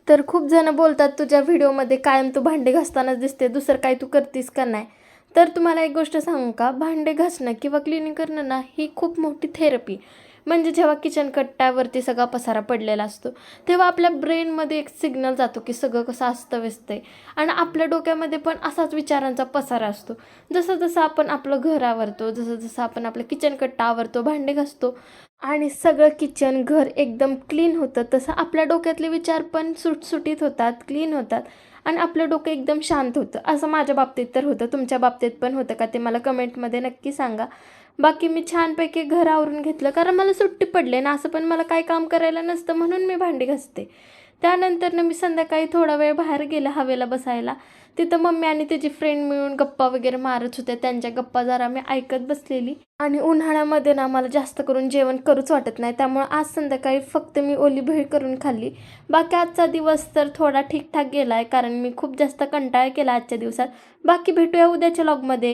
तर खूप जण बोलतात तुझ्या व्हिडिओमध्ये कायम तू भांडे घासतानाच दिसते, दुसरं काय तू करतीस का नाही. तर तुम्हाला एक गोष्ट सांगू का, भांडे घासणं किंवा क्लिनिंग करणं ना ही खूप मोठी थेरपी. म्हणजे जेव्हा किचन कट्ट्यावरती सगळा पसारा पडलेला असतो तेव्हा आपल्या ब्रेनमध्ये एक सिग्नल जातो की सगळं कसं अस्तव्यस्त आहे. आणि आपल्या डोक्यामध्ये पण असाच विचारांचा पसारा असतो. जसं जसं आपण आपलं घर आवरतो, जसं जसं आपण आपलं किचन कट्टा आवरतो, भांडे घासतो आणि सगळं किचन घर एकदम क्लीन होतं, तसं आपल्या डोक्यातले विचार पण सुटसुटीत होतात, क्लीन होतात आणि आपलं डोकं एकदम शांत होतं. असं माझ्या बाबतीत तर होतं. तुमच्या बाबतीत पण होतं का ते मला कमेंटमध्ये नक्की सांगा. बाकी मी छानपैकी घर आवरून घेतलं कारण मला सुट्टी पडली ना, असं पण मला काही काम करायला नसतं म्हणून मी भांडी घासते. त्यानंतर मी संध्याकाळी थोडा वेळ बाहेर गेले हवेला बसायला. तिथं मम्मी आणि त्याची फ्रेंड मिळून गप्पा वगैरे मारत होत्या. त्यांच्या गप्पा जरा मी ऐकत बसलेली. आणि उन्हाळ्यामध्ये ना मला जास्त करून जेवण करूच वाटत नाही, त्यामुळे आज संध्याकाळी फक्त मी ओली भेळ करून खाल्ली. बाकी आजचा दिवस तर थोडा ठीकठाक गेला आहे कारण मी खूप जास्त कंटाळा केला आजच्या दिवसात. बाकी भेटूया उद्याच्या व्लॉगमध्ये.